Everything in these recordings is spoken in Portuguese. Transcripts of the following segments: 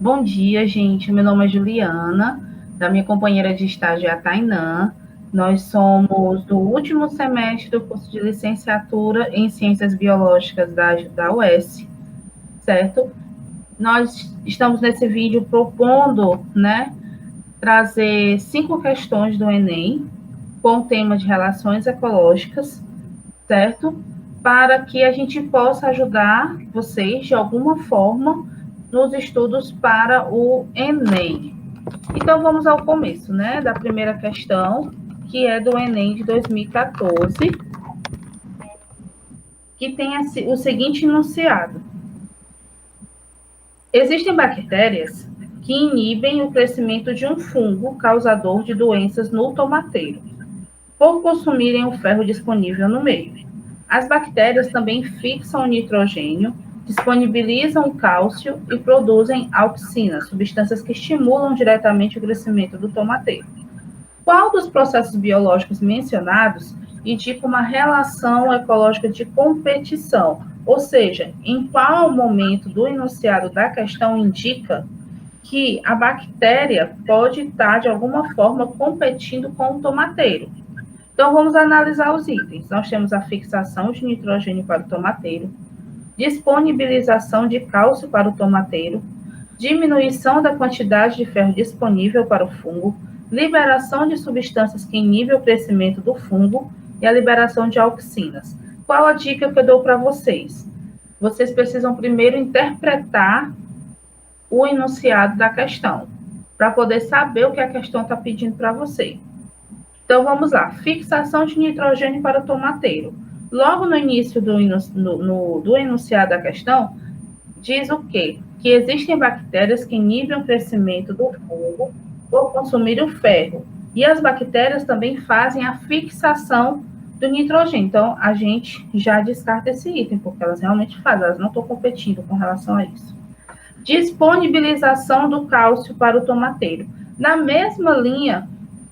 Bom dia, gente. Meu nome é Juliana, da minha companheira de estágio é a Tainã. Nós somos do último semestre do curso de licenciatura em Ciências Biológicas da UES, certo? Nós estamos nesse vídeo propondo, trazer 5 questões do Enem com o tema de relações ecológicas, certo? Para que a gente possa ajudar vocês de alguma forma nos estudos para o Enem. Então, vamos ao começo, da primeira questão, que é do Enem de 2014, que tem o seguinte enunciado: existem bactérias que inibem o crescimento de um fungo causador de doenças no tomateiro, por consumirem o ferro disponível no meio. As bactérias também fixam o nitrogênio, disponibilizam o cálcio e produzem auxinas, substâncias que estimulam diretamente o crescimento do tomateiro. Qual dos processos biológicos mencionados indica uma relação ecológica de competição? Ou seja, em qual momento do enunciado da questão indica que a bactéria pode estar, de alguma forma, competindo com o tomateiro? Então, vamos analisar os itens. Nós temos a fixação de nitrogênio para o tomateiro, disponibilização de cálcio para o tomateiro, diminuição da quantidade de ferro disponível para o fungo, liberação de substâncias que inibem o crescimento do fungo e a liberação de auxinas. Qual a dica que eu dou para vocês? Vocês precisam primeiro interpretar o enunciado da questão, para poder saber o que a questão está pedindo para você. Então, vamos lá. Fixação de nitrogênio para o tomateiro. Logo no início do enunciado da questão, diz o quê? Que existem bactérias que inibem o crescimento do fungo por consumir o ferro. E as bactérias também fazem a fixação do nitrogênio. Então, a gente já descarta esse item, porque elas realmente fazem, elas não estão competindo com relação a isso. Disponibilização do cálcio para o tomateiro. Na mesma linha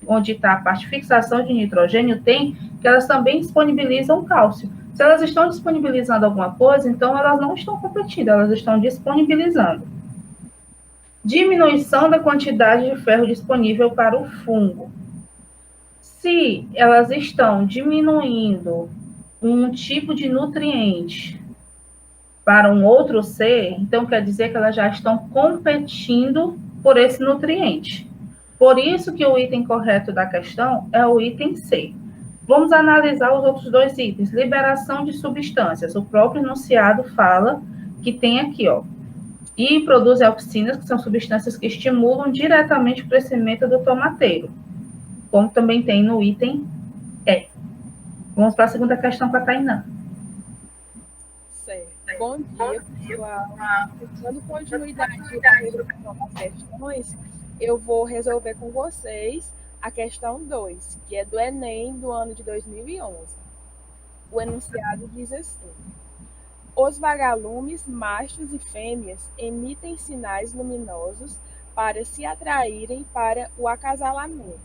onde está a parte de fixação de nitrogênio, tem que elas também disponibilizam cálcio. Se elas estão disponibilizando alguma coisa, então elas não estão competindo, elas estão disponibilizando. Diminuição da quantidade de ferro disponível para o fungo. Se elas estão diminuindo um tipo de nutriente para um outro ser, então quer dizer que elas já estão competindo por esse nutriente. Por isso que o item correto da questão é o item C. Vamos analisar os outros dois itens. Liberação de substâncias. O próprio enunciado fala que tem aqui, e produz auxinas, que são substâncias que estimulam diretamente o crescimento do tomateiro, como também tem no item E. Vamos para a segunda questão com a Tainã. Certo. Bom dia, pessoal. Dando continuidade à resolução das questões, eu vou resolver com vocês a questão 2, que é do Enem do ano de 2011. O enunciado diz assim: os vagalumes, machos e fêmeas, emitem sinais luminosos para se atraírem para o acasalamento.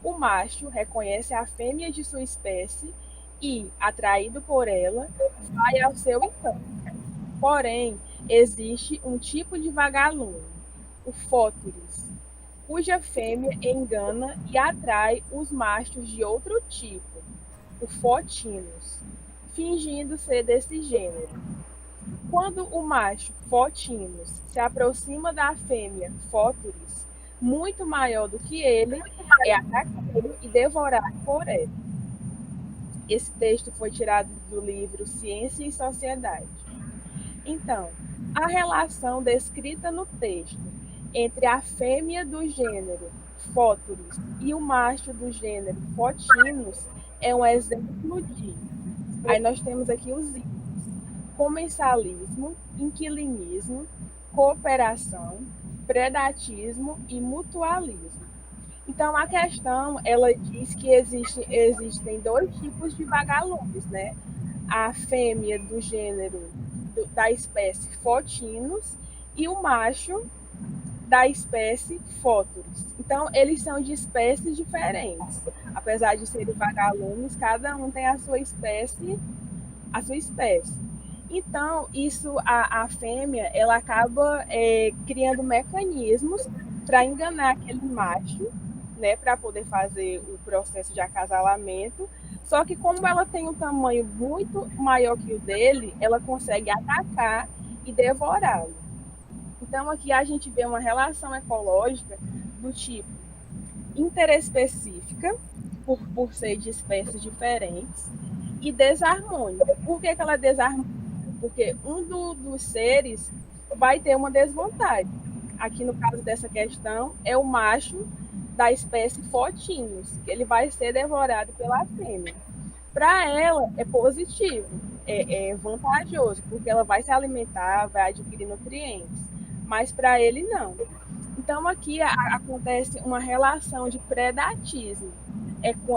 O macho reconhece a fêmea de sua espécie e, atraído por ela, vai ao seu encontro. Porém, existe um tipo de vagalume, o fóturis, cuja fêmea engana e atrai os machos de outro tipo, o fotinus, fingindo ser desse gênero. Quando o macho fotinus se aproxima da fêmea fóturis, muito maior do que ele, é atacado e devorado por ela. Esse texto foi tirado do livro Ciência e Sociedade. Então, a relação descrita no texto entre a fêmea do gênero Fóturis e o macho do gênero Fotinus é um exemplo de... Aí nós temos aqui os itens: comensalismo, inquilinismo, cooperação, predatismo e mutualismo. Então, a questão, ela diz que existem dois tipos de vagalumes, né? A fêmea do gênero, da espécie Fotinus, e o macho da espécie Fóturis. Então, eles são de espécies diferentes. Apesar de serem vagalumes, cada um tem a sua espécie. Então, isso, a fêmea, ela acaba criando mecanismos para enganar aquele macho, né, para poder fazer o processo de acasalamento. Só que como ela tem um tamanho muito maior que o dele, ela consegue atacar e devorá-lo. Então, aqui a gente vê uma relação ecológica do tipo interespecífica, por ser de espécies diferentes, e desarmônica. Por que ela é desarmônica? Porque um dos seres vai ter uma desvantagem. Aqui no caso dessa questão, é o macho da espécie Fotinhos, que ele vai ser devorado pela fêmea. Para ela é positivo, é vantajoso, porque ela vai se alimentar, vai adquirir nutrientes, mas para ele não. Então aqui acontece uma relação de predatismo,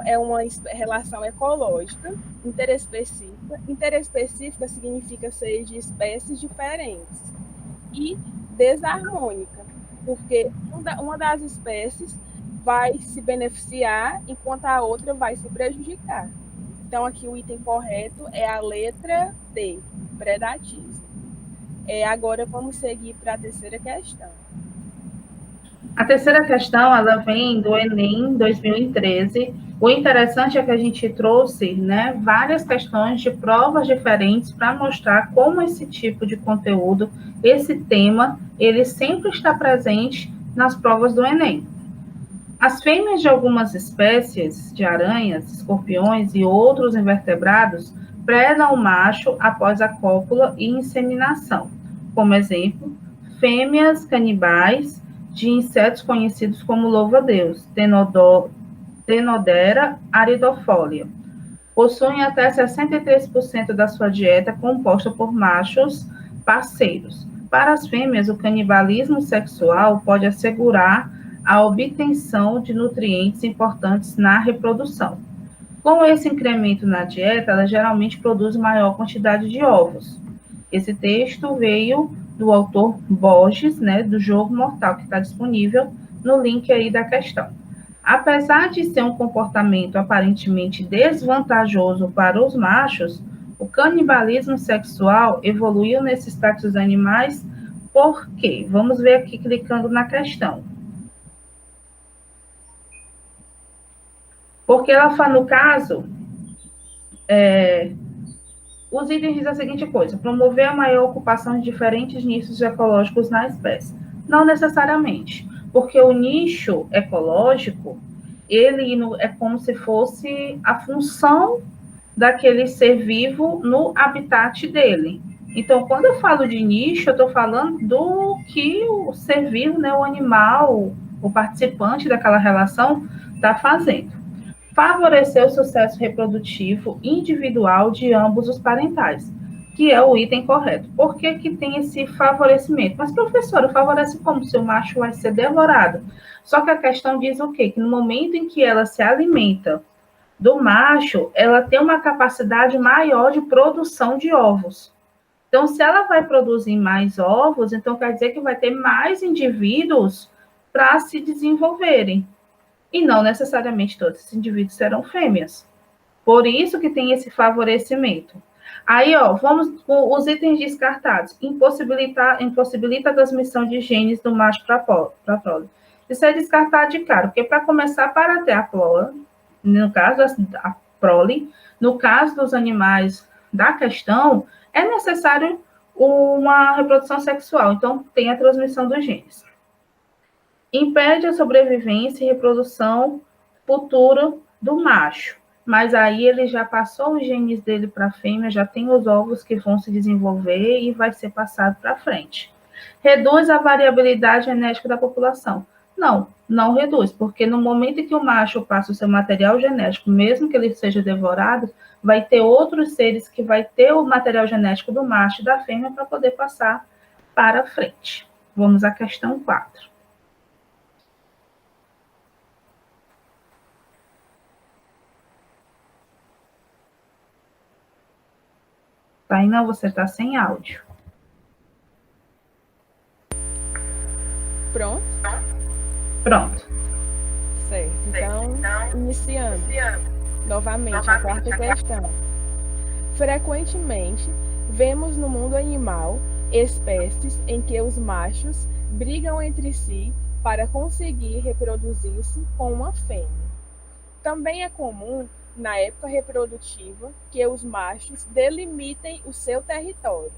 é uma relação ecológica interespecífica. Interespecífica significa ser de espécies diferentes e desarmônica, porque uma das espécies vai se beneficiar enquanto a outra vai se prejudicar. Então, aqui o item correto é a letra D, predatismo. Agora, vamos seguir para a terceira questão. A terceira questão, ela vem do Enem 2013. O interessante é que a gente trouxe, né, várias questões de provas diferentes para mostrar como esse tipo de conteúdo, esse tema, ele sempre está presente nas provas do Enem. As fêmeas de algumas espécies de aranhas, escorpiões e outros invertebrados predam o macho após a cópula e inseminação. Como exemplo, fêmeas canibais de insetos conhecidos como louva-a-Deus, Tenodera aridofolia. Possuem até 63% da sua dieta composta por machos parceiros. Para as fêmeas, o canibalismo sexual pode assegurar a obtenção de nutrientes importantes na reprodução. Com esse incremento na dieta, ela geralmente produz maior quantidade de ovos. Esse texto veio do autor Borges, né, do Jogo Mortal, que está disponível no link aí da questão. Apesar de ser um comportamento aparentemente desvantajoso para os machos, o canibalismo sexual evoluiu nesses táticos animais por quê? Vamos ver aqui clicando na questão. Porque ela fala, no caso, os itens dizem a seguinte coisa: promover a maior ocupação de diferentes nichos ecológicos na espécie. Não necessariamente, porque o nicho ecológico, ele é como se fosse a função daquele ser vivo no habitat dele. Então, quando eu falo de nicho, eu estou falando do que o ser vivo, né, o animal, o participante daquela relação está fazendo. Favorecer o sucesso reprodutivo individual de ambos os parentais, que é o item correto. Por que que tem esse favorecimento? Mas, professora, favorece como? Se o macho vai ser devorado. Só que a questão diz o quê? Que no momento em que ela se alimenta do macho, ela tem uma capacidade maior de produção de ovos. Então, se ela vai produzir mais ovos, então quer dizer que vai ter mais indivíduos para se desenvolverem. E não necessariamente todos esses indivíduos serão fêmeas. Por isso que tem esse favorecimento. Aí, ó, vamos com os itens descartados. Impossibilita a transmissão de genes do macho para a prole. Isso é descartado de cara, porque para começar, para ter a prole, no caso da prole, no caso dos animais da questão, é necessário uma reprodução sexual. Então, tem a transmissão dos genes. Impede a sobrevivência e reprodução futura do macho. Mas aí ele já passou os genes dele para a fêmea, já tem os ovos que vão se desenvolver e vai ser passado para frente. Reduz a variabilidade genética da população. Não, não reduz, porque no momento em que o macho passa o seu material genético, mesmo que ele seja devorado, vai ter outros seres que vai ter o material genético do macho e da fêmea para poder passar para frente. Vamos à questão 4. Tainá, você está sem áudio. Pronto? Pronto. Certo. Então, iniciando novamente a quarta questão. Frequentemente, vemos no mundo animal espécies em que os machos brigam entre si para conseguir reproduzir-se com uma fêmea. Também é comum, na época reprodutiva, que os machos delimitem o seu território,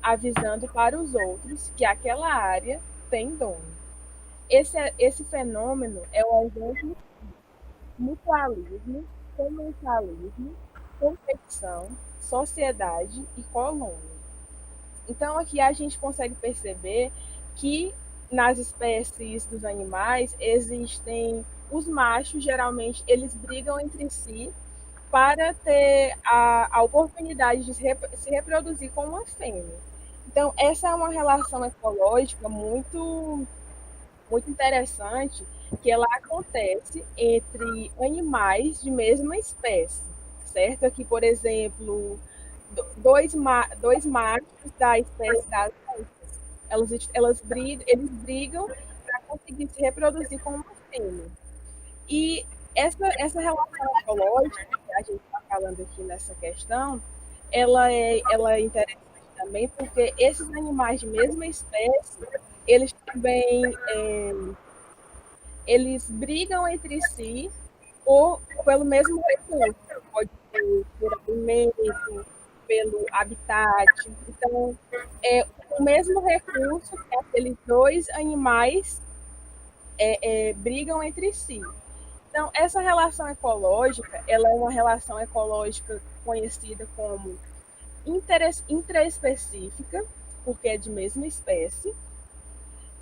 avisando para os outros que aquela área tem dono. Esse fenômeno é o exemplo de mutualismo, comensalismo, competição, sociedade e colônia. Então, aqui a gente consegue perceber que nas espécies dos animais existem os machos, geralmente, eles brigam entre si para ter a oportunidade de se reproduzir com uma fêmea. Então, essa é uma relação ecológica muito, muito interessante, que ela acontece entre animais de mesma espécie, certo? Aqui, por exemplo, dois machos da espécie das eles brigam para conseguir se reproduzir com uma fêmea. E essa relação ecológica que a gente está falando aqui nessa questão, ela é interessante também porque esses animais de mesma espécie, eles também eles brigam entre si pelo mesmo recurso. Pode ser por alimento, pelo habitat. Então, é o mesmo recurso que aqueles dois animais brigam entre si. Então, essa relação ecológica, ela é uma relação ecológica conhecida como intraespecífica, porque é de mesma espécie,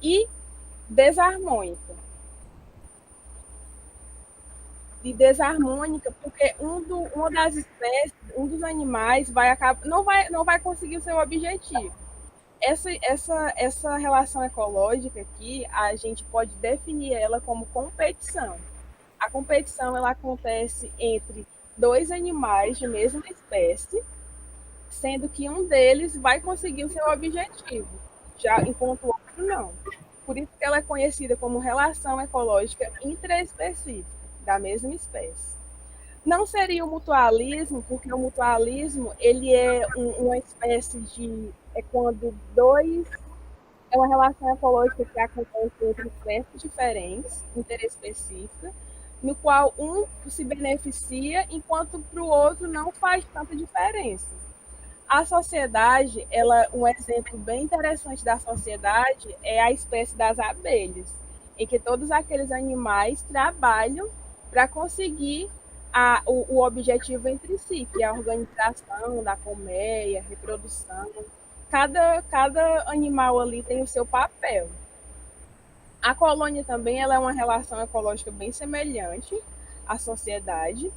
e desarmônica. E desarmônica, porque uma das espécies, um dos animais não vai conseguir o seu objetivo. Essa relação ecológica aqui, a gente pode definir ela como competição. A competição ela acontece entre dois animais de mesma espécie, sendo que um deles vai conseguir o seu objetivo, já enquanto o outro não. Por isso que ela é conhecida como relação ecológica intraespecífica, da mesma espécie. Não seria o mutualismo, porque o mutualismo ele é uma espécie de... é quando dois... é uma relação ecológica que acontece entre espécies diferentes, interespecífica, no qual um se beneficia, enquanto para o outro não faz tanta diferença. A sociedade, um exemplo bem interessante da sociedade é a espécie das abelhas, em que todos aqueles animais trabalham para conseguir o objetivo entre si, que é a organização da colmeia, reprodução. Cada animal ali tem o seu papel. A colônia também ela é uma relação ecológica bem semelhante à sociedade.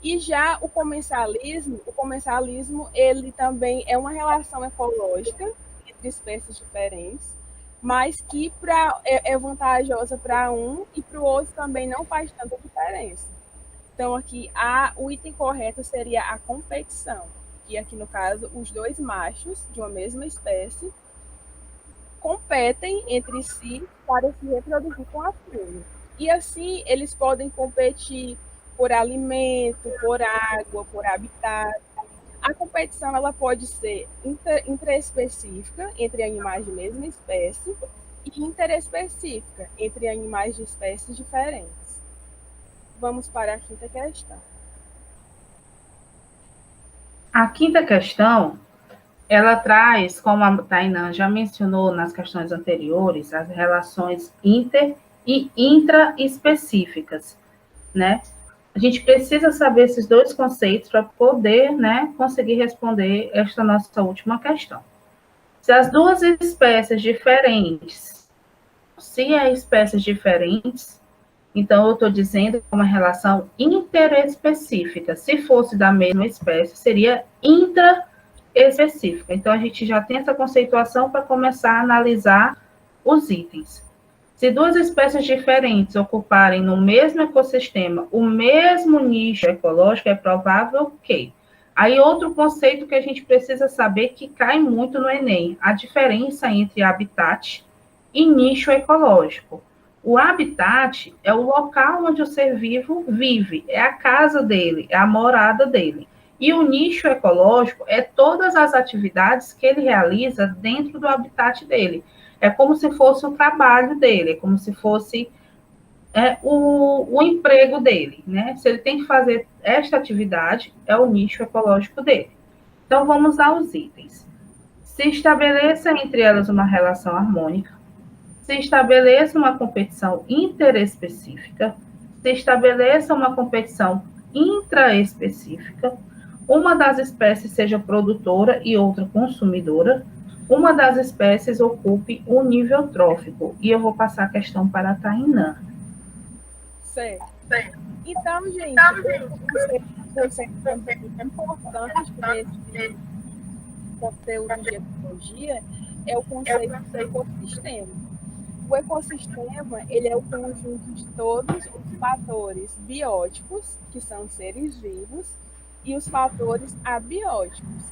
E já o comensalismo ele também é uma relação ecológica entre espécies diferentes, mas que é vantajosa para um e para o outro também não faz tanta diferença. Então, aqui, o item correto seria a competição, que aqui, no caso, os dois machos de uma mesma espécie competem entre si para se reproduzir com a fêmea. E assim, eles podem competir por alimento, por água, por habitat. A competição ela pode ser intraespecífica, entre animais de mesma espécie, e interespecífica, entre animais de espécies diferentes. Vamos para a quinta questão. A quinta questão, ela traz, como a Tainan já mencionou nas questões anteriores, as relações inter e intraespecíficas, né? A gente precisa saber esses dois conceitos para poder, né, conseguir responder esta nossa última questão. Se as duas espécies diferentes, se é espécies diferentes, então eu estou dizendo que é uma relação interespecífica. Se fosse da mesma espécie, seria intraespecífica. Então a gente já tem essa conceituação para começar a analisar os itens. Se duas espécies diferentes ocuparem no mesmo ecossistema o mesmo nicho ecológico, é provável que... Aí outro conceito que a gente precisa saber que cai muito no Enem, a diferença entre habitat e nicho ecológico. O habitat é o local onde o ser vivo vive, é a casa dele, é a morada dele. E o nicho ecológico é todas as atividades que ele realiza dentro do habitat dele. É como se fosse o trabalho dele, é como se fosse o emprego dele, né? Se ele tem que fazer esta atividade, é o nicho ecológico dele. Então, vamos aos itens. Se estabeleça entre elas uma relação harmônica, se estabeleça uma competição interespecífica, se estabeleça uma competição intraespecífica, uma das espécies seja produtora e outra consumidora, uma das espécies ocupe um nível trófico. E eu vou passar a questão para a Tainã. Certo. Então, gente, um conceito também importante nesse conteúdo de ecologia é o conceito do ecossistema. O ecossistema, ele é o conjunto de todos os fatores bióticos, que são seres vivos, e os fatores abióticos,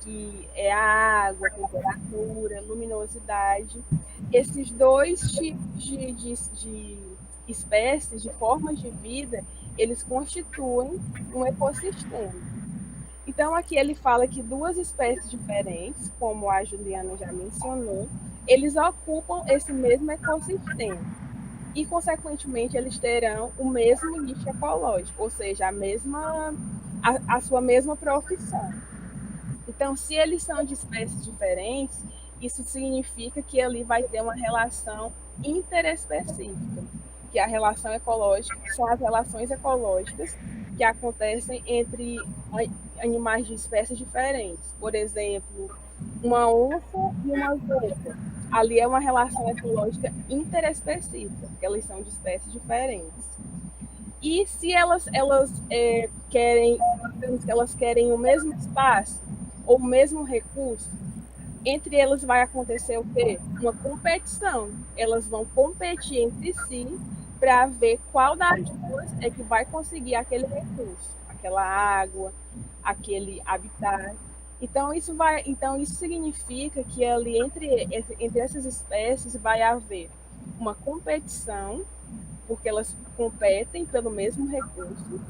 que é a água, a temperatura, luminosidade. Esses dois tipos de espécies, de formas de vida, eles constituem um ecossistema. Então, aqui ele fala que duas espécies diferentes, como a Juliana já mencionou, eles ocupam esse mesmo ecossistema. E, consequentemente, eles terão o mesmo nicho ecológico, ou seja, a sua mesma profissão. Então, se eles são de espécies diferentes, isso significa que ali vai ter uma relação interespecífica, que a relação ecológica são as relações ecológicas que acontecem entre animais de espécies diferentes. Por exemplo, uma onça e uma zebra. Ali é uma relação ecológica interespecífica, porque elas são de espécies diferentes. E se elas querem o mesmo espaço ou o mesmo recurso, entre elas vai acontecer o quê? Uma competição. Elas vão competir entre si para ver qual das duas é que vai conseguir aquele recurso, aquela água, aquele habitat. Então isso significa que ali entre essas espécies vai haver uma competição, porque elas competem pelo mesmo recurso,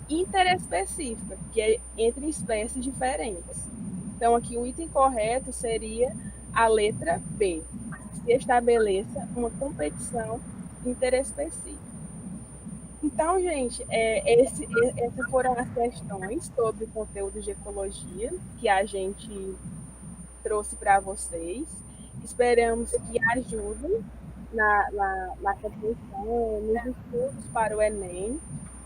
interespecífica, que é entre espécies diferentes. Então, aqui o item correto seria a letra B. Se estabeleça uma competição interespecífica. Então, gente, essas foram as questões sobre o conteúdo de ecologia que a gente trouxe para vocês. Esperamos que ajudem na compreensão, nos estudos para o Enem,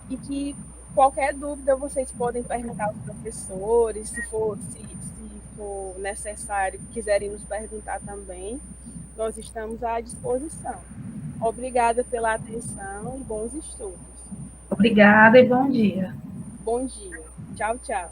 e que qualquer dúvida vocês podem perguntar aos professores, se for necessário, quiserem nos perguntar também, nós estamos à disposição. Obrigada pela atenção e bons estudos. Obrigada e bom dia. Bom dia. Tchau, tchau.